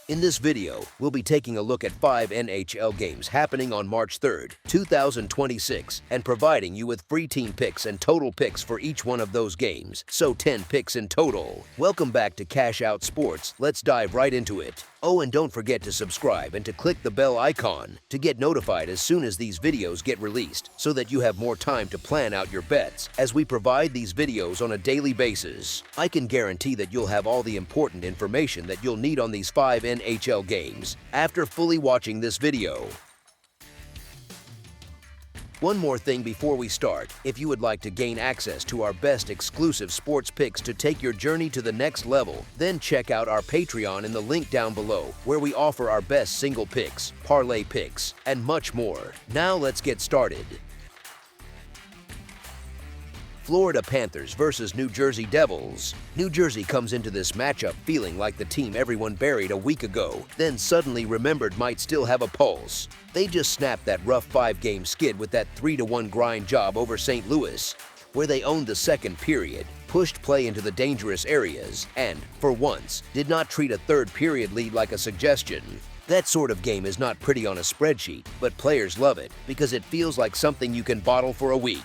In this video, we'll be taking a look at 5 NHL games happening on March 3rd, 2026, and providing you with free team picks and total picks for each one of those games, so 10 picks in total. Welcome back to Cash Out Sports. Let's dive right into it. Oh, and don't forget to subscribe and to click the bell icon to get notified as soon as these videos get released, so that you have more time to plan out your bets as we provide these videos on a daily basis. I can guarantee that you'll have all the important information that you'll need on these 5 NHL games after fully watching this video. One more thing before we start. If you would like to gain access to our best exclusive sports picks to take your journey to the next level, then check out our Patreon in the link down below, where we offer our best single picks, parlay picks, and much more. Now let's get started. Florida Panthers versus New Jersey Devils. New Jersey comes into this matchup feeling like the team everyone buried a week ago, then suddenly remembered might still have a pulse. They just snapped that rough 5-game skid with that 3-1 grind job over St. Louis, where they owned the second period, pushed play into the dangerous areas, and, for once, did not treat a third period lead like a suggestion. That sort of game is not pretty on a spreadsheet, but players love it because it feels like something you can bottle for a week.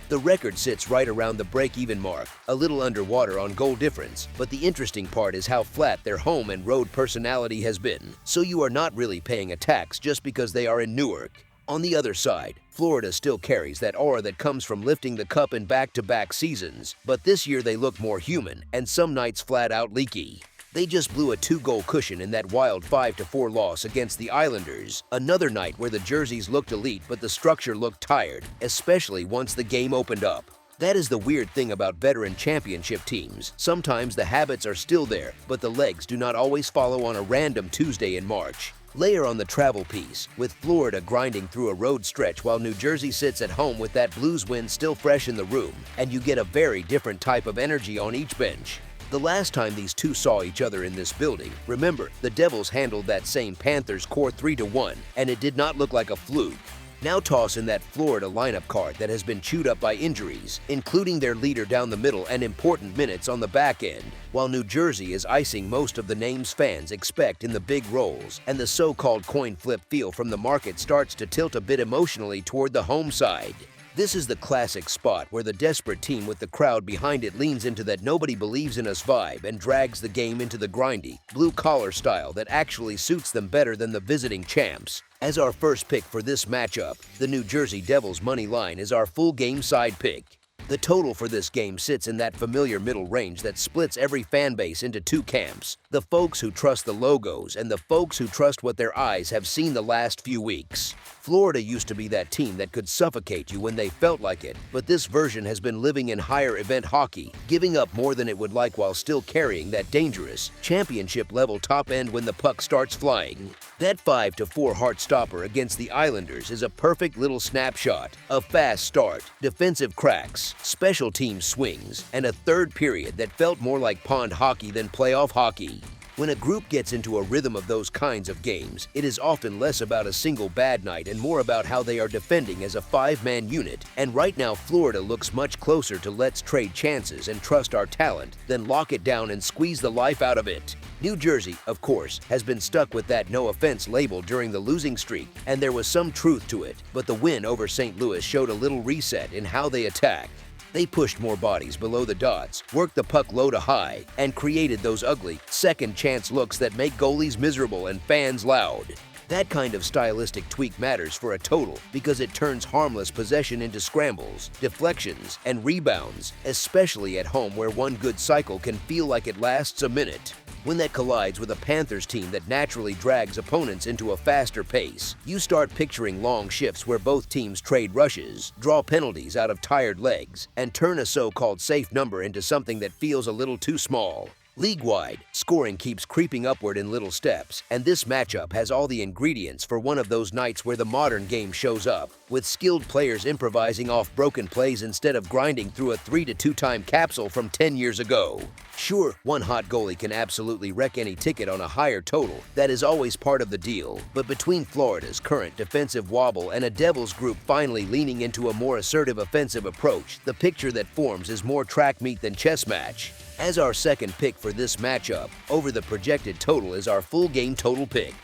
The record sits right around the break-even mark, a little underwater on goal difference, but the interesting part is how flat their home and road personality has been, so you are not really paying a tax just because they are in Newark. On the other side, Florida still carries that aura that comes from lifting the cup in back-to-back seasons, but this year they look more human and some nights flat-out leaky. They just blew a 2-goal cushion in that wild 5-4 loss against the Islanders, another night where the jerseys looked elite but the structure looked tired, especially once the game opened up. That is the weird thing about veteran championship teams. Sometimes the habits are still there, but the legs do not always follow on a random Tuesday in March. Layer on the travel piece, with Florida grinding through a road stretch while New Jersey sits at home with that Blues win still fresh in the room, and you get a very different type of energy on each bench. The last time these two saw each other in this building, remember, the Devils handled that same Panthers core 3-1, and it did not look like a fluke. Now toss in that Florida lineup card that has been chewed up by injuries, including their leader down the middle and important minutes on the back end, while New Jersey is icing most of the names fans expect in the big roles, and the so-called coin flip feel from the market starts to tilt a bit emotionally toward the home side. This is the classic spot where the desperate team with the crowd behind it leans into that nobody believes in us vibe and drags the game into the grindy, blue-collar style that actually suits them better than the visiting champs. As our first pick for this matchup, the New Jersey Devils money line is our full game side pick. The total for this game sits in that familiar middle range that splits every fan base into two camps, the folks who trust the logos and the folks who trust what their eyes have seen the last few weeks. Florida used to be that team that could suffocate you when they felt like it, but this version has been living in higher event hockey, giving up more than it would like while still carrying that dangerous, championship-level top end when the puck starts flying. That 5-4 heart stopper against the Islanders is a perfect little snapshot. A fast start, defensive cracks, special team swings, and a third period that felt more like pond hockey than playoff hockey. When a group gets into a rhythm of those kinds of games, it is often less about a single bad night and more about how they are defending as a 5-man unit, and right now Florida looks much closer to let's trade chances and trust our talent than lock it down and squeeze the life out of it. New Jersey, of course, has been stuck with that no offense label during the losing streak, and there was some truth to it, but the win over St. Louis showed a little reset in how they attack. They pushed more bodies below the dots, worked the puck low to high, and created those ugly, second-chance looks that make goalies miserable and fans loud. That kind of stylistic tweak matters for a total because it turns harmless possession into scrambles, deflections, and rebounds, especially at home where one good cycle can feel like it lasts a minute. When that collides with a Panthers team that naturally drags opponents into a faster pace, you start picturing long shifts where both teams trade rushes, draw penalties out of tired legs, and turn a so-called safe number into something that feels a little too small. League-wide, scoring keeps creeping upward in little steps, and this matchup has all the ingredients for one of those nights where the modern game shows up, with skilled players improvising off broken plays instead of grinding through a 3-2 time capsule from 10 years ago. Sure, one hot goalie can absolutely wreck any ticket on a higher total. That is always part of the deal. But between Florida's current defensive wobble and a Devils group finally leaning into a more assertive offensive approach, the picture that forms is more track meet than chess match. As our second pick for this matchup, over the projected total is our full game total pick.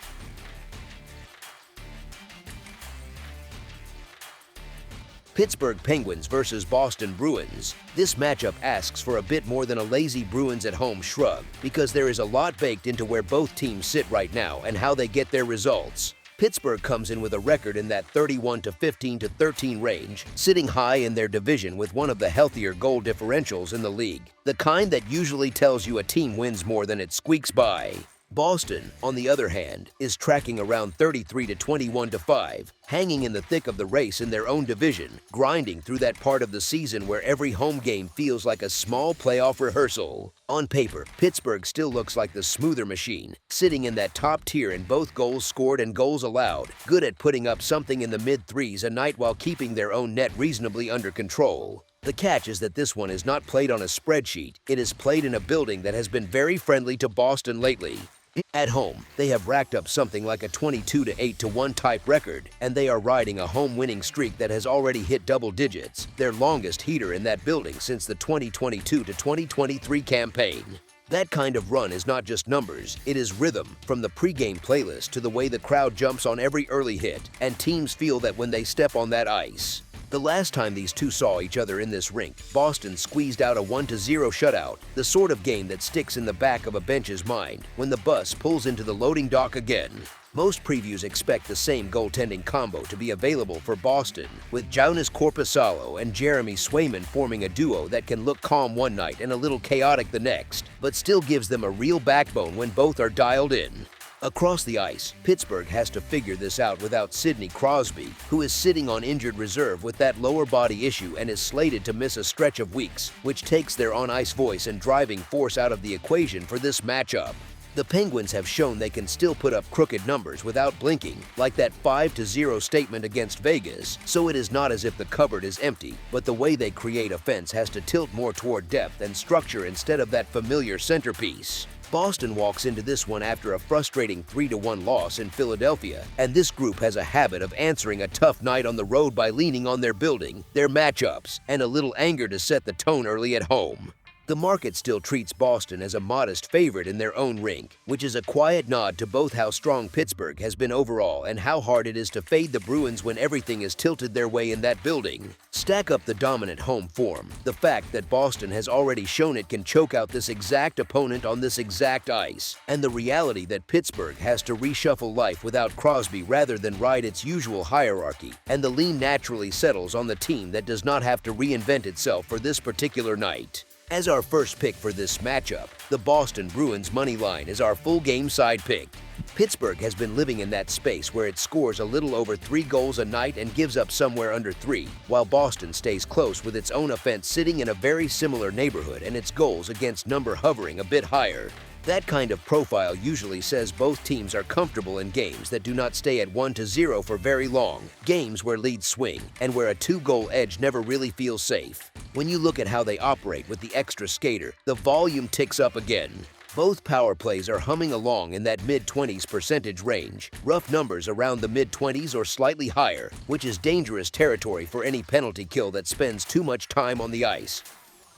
Pittsburgh Penguins versus Boston Bruins. This matchup asks for a bit more than a lazy Bruins at home shrug, because there is a lot baked into where both teams sit right now and how they get their results. Pittsburgh comes in with a record in that 31 to 15 to 13 range, sitting high in their division with one of the healthier goal differentials in the league, the kind that usually tells you a team wins more than it squeaks by. Boston, on the other hand, is tracking around 33 to 21 to 5, hanging in the thick of the race in their own division, grinding through that part of the season where every home game feels like a small playoff rehearsal. On paper, Pittsburgh still looks like the smoother machine, sitting in that top tier in both goals scored and goals allowed, good at putting up something in the mid-threes a night while keeping their own net reasonably under control. The catch is that this one is not played on a spreadsheet, it is played in a building that has been very friendly to Boston lately. At home, they have racked up something like a 22 to 8 to 1 type record, and they are riding a home winning streak that has already hit double digits, their longest heater in that building since the 2022 to 2023 campaign. That kind of run is not just numbers, it is rhythm, from the pregame playlist to the way the crowd jumps on every early hit, and teams feel that when they step on that ice. The last time these two saw each other in this rink, Boston squeezed out a 1-0 shutout, the sort of game that sticks in the back of a bench's mind when the bus pulls into the loading dock again. Most previews expect the same goaltending combo to be available for Boston, with Joonas Korpisalo and Jeremy Swayman forming a duo that can look calm one night and a little chaotic the next, but still gives them a real backbone when both are dialed in. Across the ice, Pittsburgh has to figure this out without Sidney Crosby, who is sitting on injured reserve with that lower body issue and is slated to miss a stretch of weeks, which takes their on-ice voice and driving force out of the equation for this matchup. The Penguins have shown they can still put up crooked numbers without blinking, like that 5-0 statement against Vegas, so it is not as if the cupboard is empty, but the way they create offense has to tilt more toward depth and structure instead of that familiar centerpiece. Boston walks into this one after a frustrating 3-1 loss in Philadelphia, and this group has a habit of answering a tough night on the road by leaning on their building, their matchups, and a little anger to set the tone early at home. The market still treats Boston as a modest favorite in their own rink, which is a quiet nod to both how strong Pittsburgh has been overall and how hard it is to fade the Bruins when everything is tilted their way in that building. Stack up the dominant home form, the fact that Boston has already shown it can choke out this exact opponent on this exact ice, and the reality that Pittsburgh has to reshuffle life without Crosby rather than ride its usual hierarchy, and the lean naturally settles on the team that does not have to reinvent itself for this particular night. As our first pick for this matchup, the Boston Bruins money line is our full game side pick. Pittsburgh has been living in that space where it scores a little over 3 goals a night and gives up somewhere under 3, while Boston stays close with its own offense sitting in a very similar neighborhood and its goals against number hovering a bit higher. That kind of profile usually says both teams are comfortable in games that do not stay at 1-0 for very long, games where leads swing, and where a 2-goal edge never really feels safe. When you look at how they operate with the extra skater, the volume ticks up again. Both power plays are humming along in that mid-20s% range, rough numbers around the mid-20s or slightly higher, which is dangerous territory for any penalty kill that spends too much time on the ice.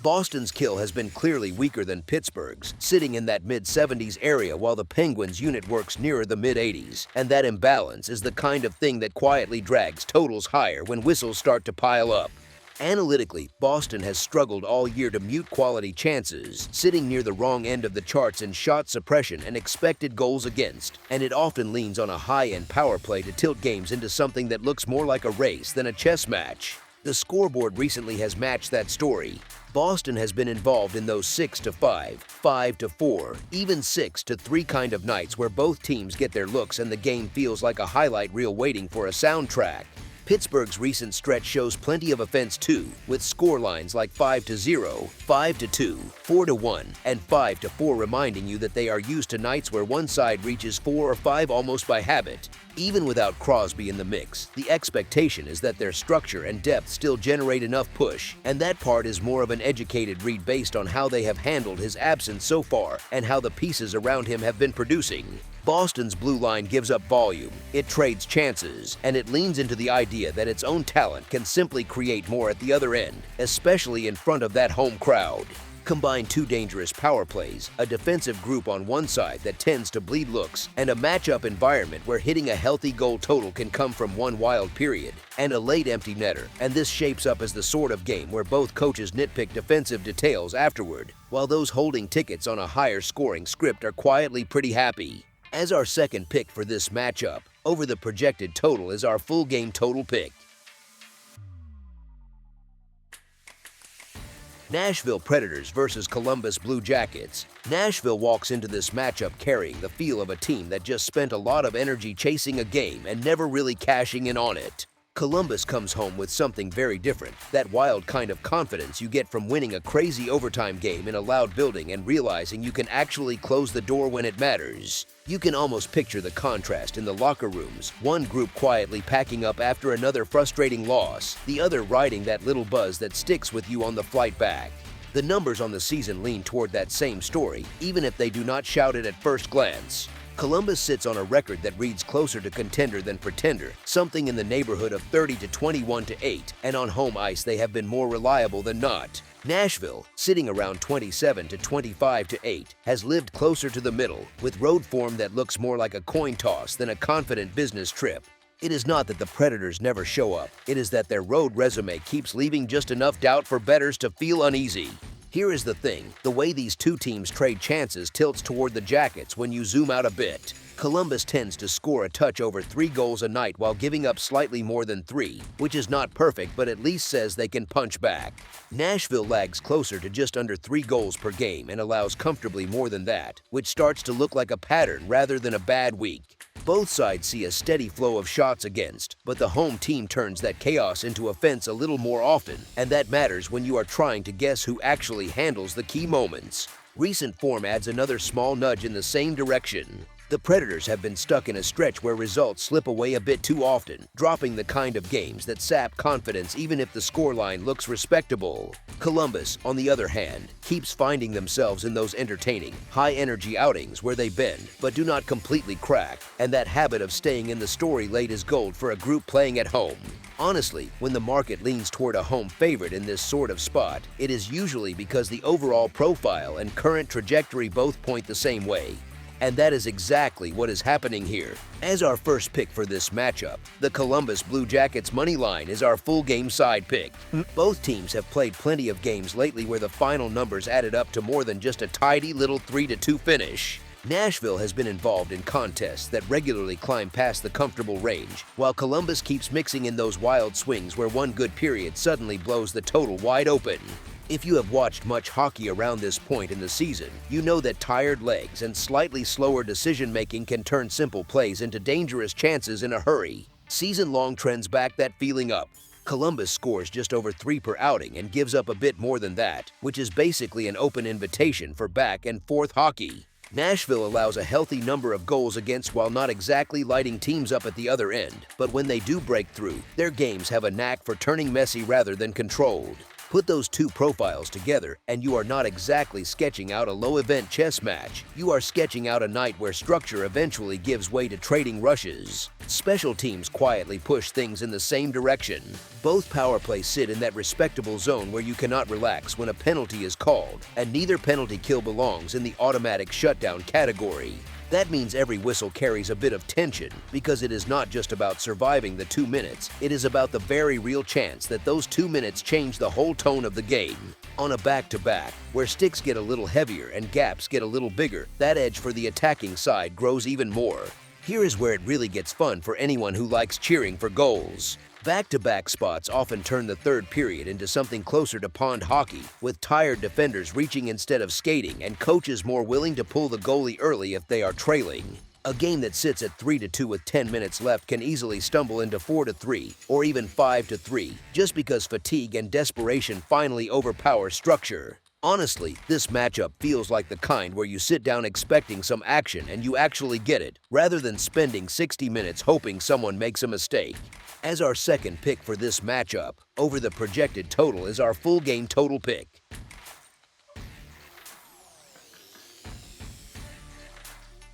Boston's kill has been clearly weaker than Pittsburgh's, sitting in that mid-70s area while the Penguins' unit works nearer the mid-80s, and that imbalance is the kind of thing that quietly drags totals higher when whistles start to pile up. Analytically, Boston has struggled all year to mute quality chances, sitting near the wrong end of the charts in shot suppression and expected goals against, and it often leans on a high-end power play to tilt games into something that looks more like a race than a chess match. The scoreboard recently has matched that story. Boston has been involved in those 6-5, 5-4, even 6-3 kind of nights where both teams get their looks and the game feels like a highlight reel waiting for a soundtrack. Pittsburgh's recent stretch shows plenty of offense too, with scorelines like 5-0, 5-2, 4-1, and 5-4 reminding you that they are used to nights where one side reaches 4 or 5 almost by habit. Even without Crosby in the mix, the expectation is that their structure and depth still generate enough push, and that part is more of an educated read based on how they have handled his absence so far and how the pieces around him have been producing. Boston's blue line gives up volume, it trades chances, and it leans into the idea that its own talent can simply create more at the other end, especially in front of that home crowd. Combine two dangerous power plays, a defensive group on one side that tends to bleed looks, and a matchup environment where hitting a healthy goal total can come from one wild period, and a late empty netter, and this shapes up as the sort of game where both coaches nitpick defensive details afterward, while those holding tickets on a higher scoring script are quietly pretty happy. As our second pick for this matchup, over the projected total is our full game total pick. Nashville Predators versus Columbus Blue Jackets. Nashville walks into this matchup carrying the feel of a team that just spent a lot of energy chasing a game and never really cashing in on it. Columbus comes home with something very different, that wild kind of confidence you get from winning a crazy overtime game in a loud building and realizing you can actually close the door when it matters. You can almost picture the contrast in the locker rooms, one group quietly packing up after another frustrating loss, the other riding that little buzz that sticks with you on the flight back. The numbers on the season lean toward that same story, even if they do not shout it at first glance. Columbus sits on a record that reads closer to contender than pretender, something in the neighborhood of 30 to 21 to 8, and on home ice they have been more reliable than not. Nashville, sitting around 27 to 25 to 8, has lived closer to the middle, with road form that looks more like a coin toss than a confident business trip. It is not that the Predators never show up, it is that their road resume keeps leaving just enough doubt for bettors to feel uneasy. Here is the thing, the way these two teams trade chances tilts toward the Jackets when you zoom out a bit. Columbus tends to score a touch over 3 goals a night while giving up slightly more than 3, which is not perfect but at least says they can punch back. Nashville lags closer to just under 3 goals per game and allows comfortably more than that, which starts to look like a pattern rather than a bad week. Both sides see a steady flow of shots against, but the home team turns that chaos into offense a little more often, and that matters when you are trying to guess who actually handles the key moments. Recent form adds another small nudge in the same direction. The Predators have been stuck in a stretch where results slip away a bit too often, dropping the kind of games that sap confidence even if the scoreline looks respectable. Columbus, on the other hand, keeps finding themselves in those entertaining, high-energy outings where they bend but do not completely crack, and that habit of staying in the story late is gold for a group playing at home. Honestly, when the market leans toward a home favorite in this sort of spot, it is usually because the overall profile and current trajectory both point the same way. And that is exactly what is happening here. As our first pick for this matchup, the Columbus Blue Jackets money line is our full game side pick. Both teams have played plenty of games lately where the final numbers added up to more than just a tidy little 3-2 finish. Nashville has been involved in contests that regularly climb past the comfortable range, while Columbus keeps mixing in those wild swings where one good period suddenly blows the total wide open. If you have watched much hockey around this point in the season, you know that tired legs and slightly slower decision-making can turn simple plays into dangerous chances in a hurry. Season-long trends back that feeling up. Columbus scores just over 3 per outing and gives up a bit more than that, which is basically an open invitation for back-and-forth hockey. Nashville allows a healthy number of goals against while not exactly lighting teams up at the other end, but when they do break through, their games have a knack for turning messy rather than controlled. Put those two profiles together, and you are not exactly sketching out a low-event chess match. You are sketching out a night where structure eventually gives way to trading rushes. Special teams quietly push things in the same direction. Both power plays sit in that respectable zone where you cannot relax when a penalty is called, and neither penalty kill belongs in the automatic shutdown category. That means every whistle carries a bit of tension because it is not just about surviving the 2 minutes, it is about the very real chance that those 2 minutes change the whole tone of the game. On a back-to-back, where sticks get a little heavier and gaps get a little bigger, that edge for the attacking side grows even more. Here is where it really gets fun for anyone who likes cheering for goals. Back-to-back spots often turn the third period into something closer to pond hockey, with tired defenders reaching instead of skating and coaches more willing to pull the goalie early if they are trailing. A game that sits at 3-2 with 10 minutes left can easily stumble into 4-3 or even 5-3 just because fatigue and desperation finally overpower structure. Honestly, this matchup feels like the kind where you sit down expecting some action and you actually get it, rather than spending 60 minutes hoping someone makes a mistake. As our second pick for this matchup, over the projected total is our full game total pick.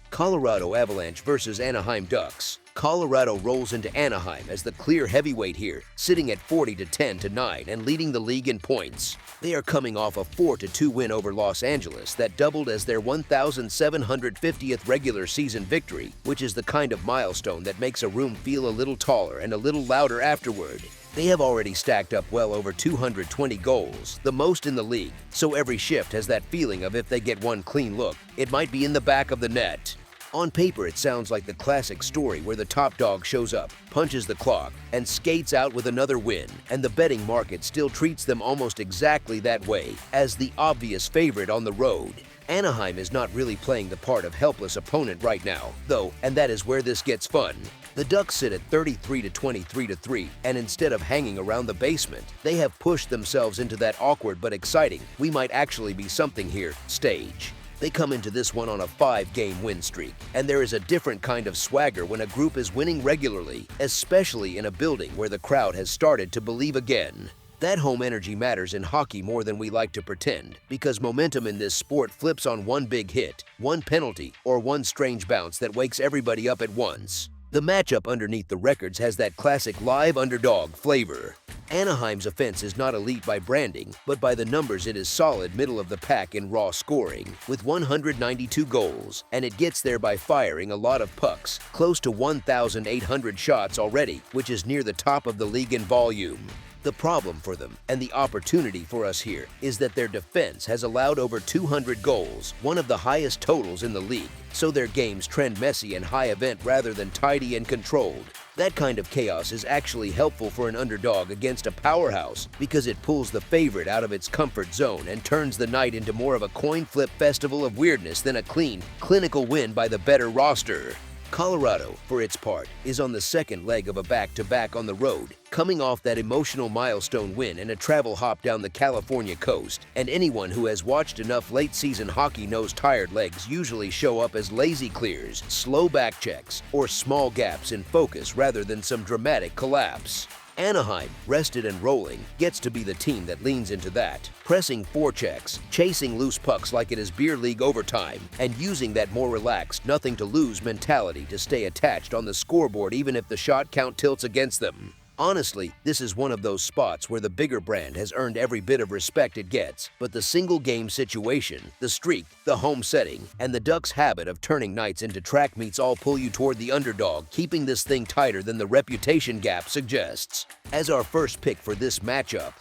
Colorado Avalanche versus Anaheim Ducks. Colorado rolls into Anaheim as the clear heavyweight here, sitting at 40-10-9 and leading the league in points. They are coming off a 4-2 win over Los Angeles that doubled as their 1,750th regular season victory, which is the kind of milestone that makes a room feel a little taller and a little louder afterward. They have already stacked up well over 220 goals, the most in the league, so every shift has that feeling of if they get one clean look, it might be in the back of the net. On paper, it sounds like the classic story where the top dog shows up, punches the clock, and skates out with another win, and the betting market still treats them almost exactly that way, as the obvious favorite on the road. Anaheim is not really playing the part of helpless opponent right now, though, and that is where this gets fun. The Ducks sit at 33-23-3, and instead of hanging around the basement, they have pushed themselves into that awkward but exciting, we might actually be something here, stage. They come into this one on a 5-game win streak, and there is a different kind of swagger when a group is winning regularly, especially in a building where the crowd has started to believe again. That home energy matters in hockey more than we like to pretend, because momentum in this sport flips on one big hit, one penalty, or one strange bounce that wakes everybody up at once. The matchup underneath the records has that classic live underdog flavor. Anaheim's offense is not elite by branding, but by the numbers it is solid middle of the pack in raw scoring, with 192 goals, and it gets there by firing a lot of pucks, close to 1,800 shots already, which is near the top of the league in volume. The problem for them, and the opportunity for us here, is that their defense has allowed over 200 goals, one of the highest totals in the league, so their games trend messy and high event rather than tidy and controlled. That kind of chaos is actually helpful for an underdog against a powerhouse because it pulls the favorite out of its comfort zone and turns the night into more of a coin flip festival of weirdness than a clean, clinical win by the better roster. Colorado, for its part, is on the second leg of a back-to-back on the road, coming off that emotional milestone win and a travel hop down the California coast, and anyone who has watched enough late-season hockey knows tired legs usually show up as lazy clears, slow back checks, or small gaps in focus rather than some dramatic collapse. Anaheim, rested and rolling, gets to be the team that leans into that, pressing forechecks, chasing loose pucks like it is beer league overtime, and using that more relaxed, nothing-to-lose mentality to stay attached on the scoreboard even if the shot count tilts against them. Honestly, this is one of those spots where the bigger brand has earned every bit of respect it gets, but the single-game situation, the streak, the home setting, and the Ducks' habit of turning nights into track meets all pull you toward the underdog, keeping this thing tighter than the reputation gap suggests. As our first pick for this matchup,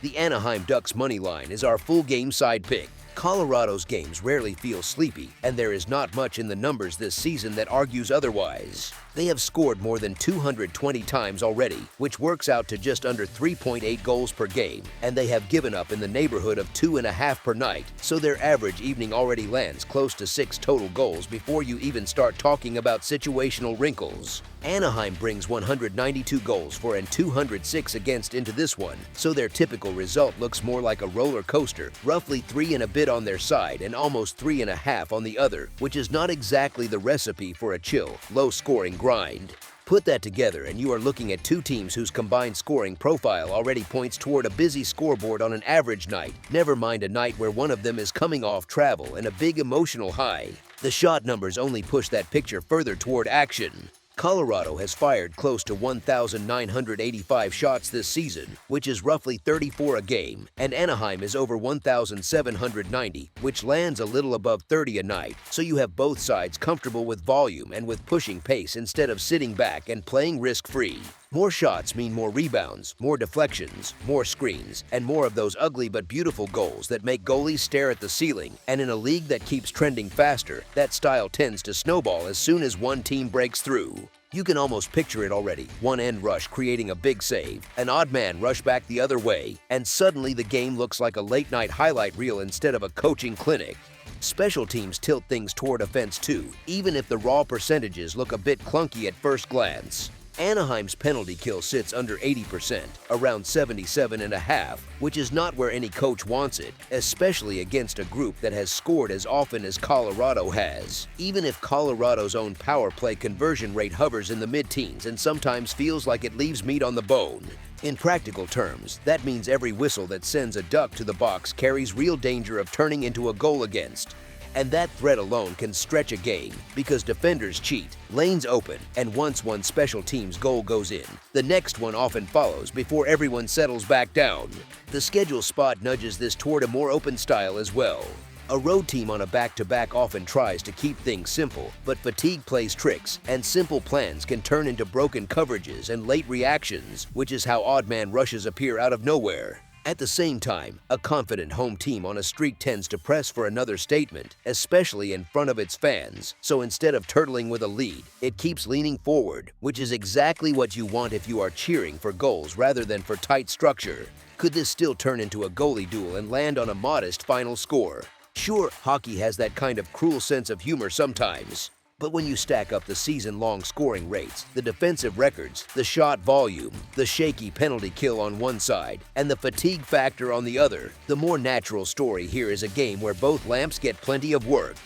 the Anaheim Ducks money line is our full game side pick. Colorado's games rarely feel sleepy, and there is not much in the numbers this season that argues otherwise. They have scored more than 220 times already, which works out to just under 3.8 goals per game, and they have given up in the neighborhood of 2.5 per night, so their average evening already lands close to 6 total goals before you even start talking about situational wrinkles. Anaheim brings 192 goals for and 206 against into this one, so their typical result looks more like a roller coaster, roughly 3 and a bit on their side and almost 3.5 on the other, which is not exactly the recipe for a chill, low-scoring grind. Put that together and you are looking at two teams whose combined scoring profile already points toward a busy scoreboard on an average night, never mind a night where one of them is coming off travel and a big emotional high. The shot numbers only push that picture further toward action. Colorado has fired close to 1,985 shots this season, which is roughly 34 a game, and Anaheim is over 1,790, which lands a little above 30 a night, so you have both sides comfortable with volume and with pushing pace instead of sitting back and playing risk-free. More shots mean more rebounds, more deflections, more screens, and more of those ugly but beautiful goals that make goalies stare at the ceiling, and in a league that keeps trending faster, that style tends to snowball as soon as one team breaks through. You can almost picture it already, one end rush creating a big save, an odd man rush back the other way, and suddenly the game looks like a late-night highlight reel instead of a coaching clinic. Special teams tilt things toward offense too, even if the raw percentages look a bit clunky at first glance. Anaheim's penalty kill sits under 80%, around 77.5%, which is not where any coach wants it, especially against a group that has scored as often as Colorado has. Even if Colorado's own power play conversion rate hovers in the mid-teens and sometimes feels like it leaves meat on the bone. In practical terms, that means every whistle that sends a Duck to the box carries real danger of turning into a goal against. And that threat alone can stretch a game because defenders cheat, lanes open, and once one special team's goal goes in, the next one often follows before everyone settles back down. The schedule spot nudges this toward a more open style as well. A road team on a back-to-back often tries to keep things simple, but fatigue plays tricks, and simple plans can turn into broken coverages and late reactions, which is how odd man rushes appear out of nowhere. At the same time, a confident home team on a streak tends to press for another statement, especially in front of its fans, so instead of turtling with a lead, it keeps leaning forward, which is exactly what you want if you are cheering for goals rather than for tight structure. Could this still turn into a goalie duel and land on a modest final score? Sure, hockey has that kind of cruel sense of humor sometimes, but when you stack up the season-long scoring rates, the defensive records, the shot volume, the shaky penalty kill on one side, and the fatigue factor on the other, the more natural story here is a game where both lamps get plenty of work.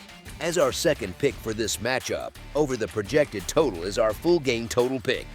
As our second pick for this matchup, over the projected total is our full game total pick.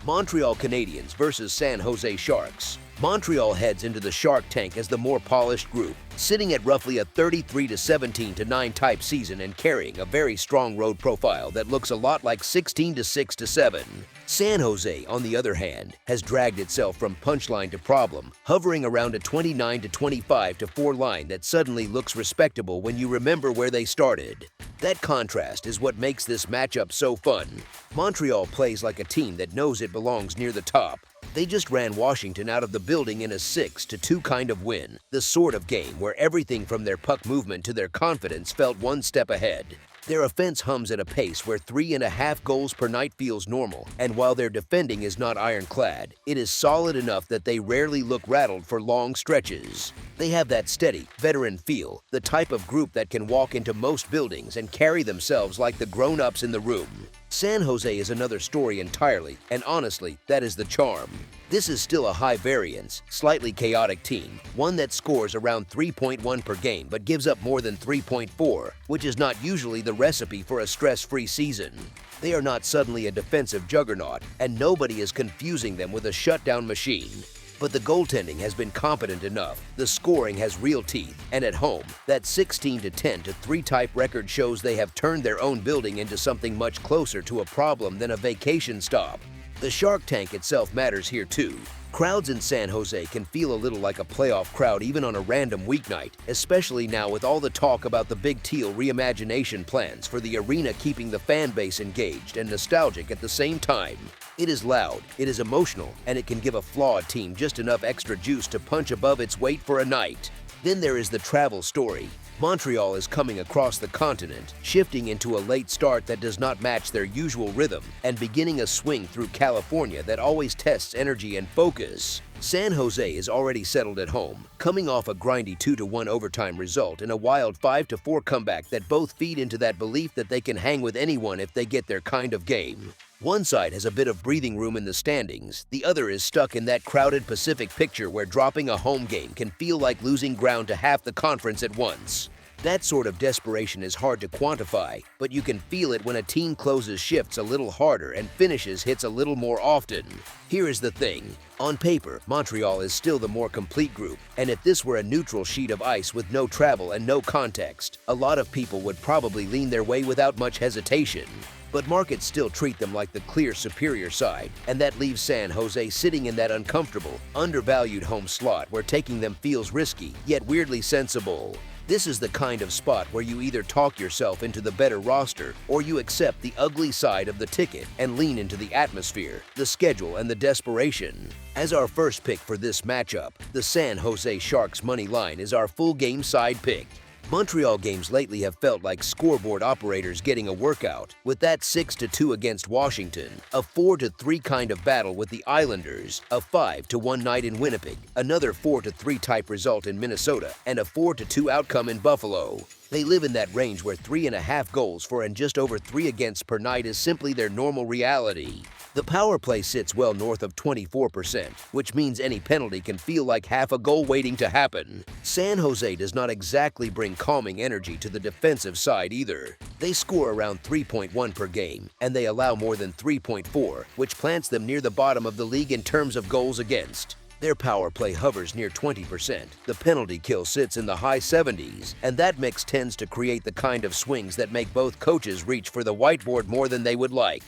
Montreal Canadiens versus San Jose Sharks. Montreal heads into the Shark Tank as the more polished group, sitting at roughly a 33-17-9 type season and carrying a very strong road profile that looks a lot like 16-6-7. San Jose, on the other hand, has dragged itself from punchline to problem, hovering around a 29-25-4 line that suddenly looks respectable when you remember where they started. That contrast is what makes this matchup so fun. Montreal plays like a team that knows it belongs near the top. They just ran Washington out of the building in a 6-2 kind of win, the sort of game where everything from their puck movement to their confidence felt one step ahead. Their offense hums at a pace where 3.5 goals per night feels normal, and while their defending is not ironclad, it is solid enough that they rarely look rattled for long stretches. They have that steady, veteran feel, the type of group that can walk into most buildings and carry themselves like the grown-ups in the room. San Jose is another story entirely, and honestly, that is the charm. This is still a high-variance, slightly chaotic team, one that scores around 3.1 per game but gives up more than 3.4, which is not usually the recipe for a stress-free season. They are not suddenly a defensive juggernaut, and nobody is confusing them with a shutdown machine. But the goaltending has been competent enough, the scoring has real teeth, and at home, that 16-10-3 type record shows they have turned their own building into something much closer to a problem than a vacation stop. The Shark Tank itself matters here too. Crowds in San Jose can feel a little like a playoff crowd even on a random weeknight, especially now with all the talk about the Big Teal reimagination plans for the arena, keeping the fan base engaged and nostalgic at the same time. It is loud, it is emotional, and it can give a flawed team just enough extra juice to punch above its weight for a night. Then there is the travel story. Montreal is coming across the continent, shifting into a late start that does not match their usual rhythm, and beginning a swing through California that always tests energy and focus. San Jose is already settled at home, coming off a grindy 2-1 overtime result and a wild 5-4 comeback that both feed into that belief that they can hang with anyone if they get their kind of game. One side has a bit of breathing room in the standings, the other is stuck in that crowded Pacific picture where dropping a home game can feel like losing ground to half the conference at once. That sort of desperation is hard to quantify, but you can feel it when a team closes shifts a little harder and finishes hits a little more often. Here is the thing. On paper, Montreal is still the more complete group, and if this were a neutral sheet of ice with no travel and no context, a lot of people would probably lean their way without much hesitation. But markets still treat them like the clear superior side, and that leaves San Jose sitting in that uncomfortable, undervalued home slot where taking them feels risky, yet weirdly sensible. This is the kind of spot where you either talk yourself into the better roster or you accept the ugly side of the ticket and lean into the atmosphere, the schedule, and the desperation. As our first pick for this matchup, the San Jose Sharks money line is our full game side pick. Montreal games lately have felt like scoreboard operators getting a workout, with that 6-2 against Washington, a 4-3 kind of battle with the Islanders, a 5-1 night in Winnipeg, another 4-3 type result in Minnesota, and a 4-2 outcome in Buffalo. They live in that range where 3.5 goals for and just over 3 against per night is simply their normal reality. The power play sits well north of 24%, which means any penalty can feel like half a goal waiting to happen. San Jose does not exactly bring calming energy to the defensive side either. They score around 3.1 per game, and they allow more than 3.4, which plants them near the bottom of the league in terms of goals against. Their power play hovers near 20%, the penalty kill sits in the high 70s, and that mix tends to create the kind of swings that make both coaches reach for the whiteboard more than they would like.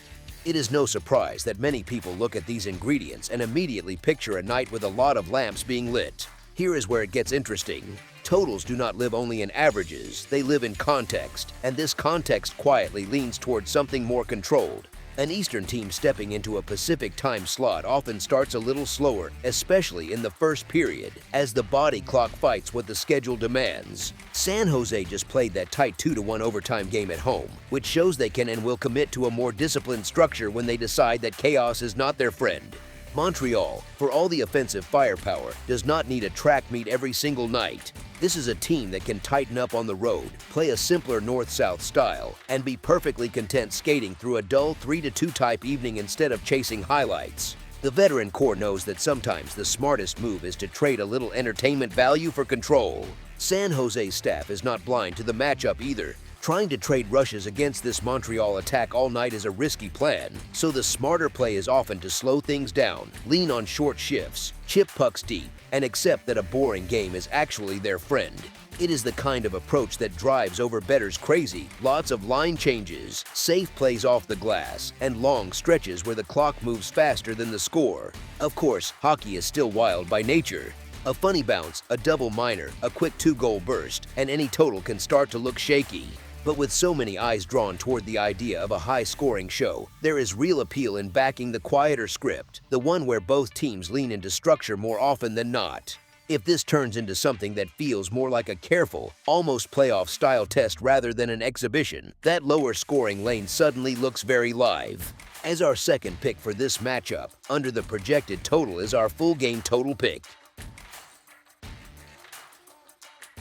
It is no surprise that many people look at these ingredients and immediately picture a night with a lot of lamps being lit. Here is where it gets interesting. Totals do not live only in averages, they live in context, and this context quietly leans towards something more controlled. An Eastern team stepping into a Pacific time slot often starts a little slower, especially in the first period, as the body clock fights what the schedule demands. San Jose just played that tight 2-1 overtime game at home, which shows they can and will commit to a more disciplined structure when they decide that chaos is not their friend. Montreal, for all the offensive firepower, does not need a track meet every single night. This is a team that can tighten up on the road, play a simpler north-south style, and be perfectly content skating through a dull 3-2 type evening instead of chasing highlights. The veteran core knows that sometimes the smartest move is to trade a little entertainment value for control. San Jose's staff is not blind to the matchup either. Trying to trade rushes against this Montreal attack all night is a risky plan, so the smarter play is often to slow things down, lean on short shifts, chip pucks deep, and accept that a boring game is actually their friend. It is the kind of approach that drives over bettors crazy. Lots of line changes, safe plays off the glass, and long stretches where the clock moves faster than the score. Of course, hockey is still wild by nature. A funny bounce, a double minor, a quick 2-goal burst, and any total can start to look shaky. But with so many eyes drawn toward the idea of a high-scoring show, there is real appeal in backing the quieter script, the one where both teams lean into structure more often than not. If this turns into something that feels more like a careful, almost playoff-style test rather than an exhibition, that lower-scoring lane suddenly looks very live. As our second pick for this matchup, under the projected total is our full game total pick.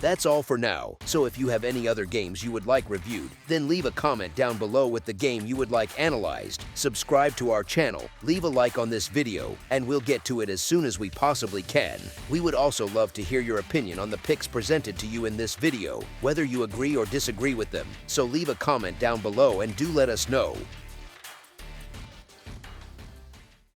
That's all for now, so if you have any other games you would like reviewed, then leave a comment down below with the game you would like analyzed, subscribe to our channel, leave a like on this video, and we'll get to it as soon as we possibly can. We would also love to hear your opinion on the picks presented to you in this video, whether you agree or disagree with them, so leave a comment down below and do let us know.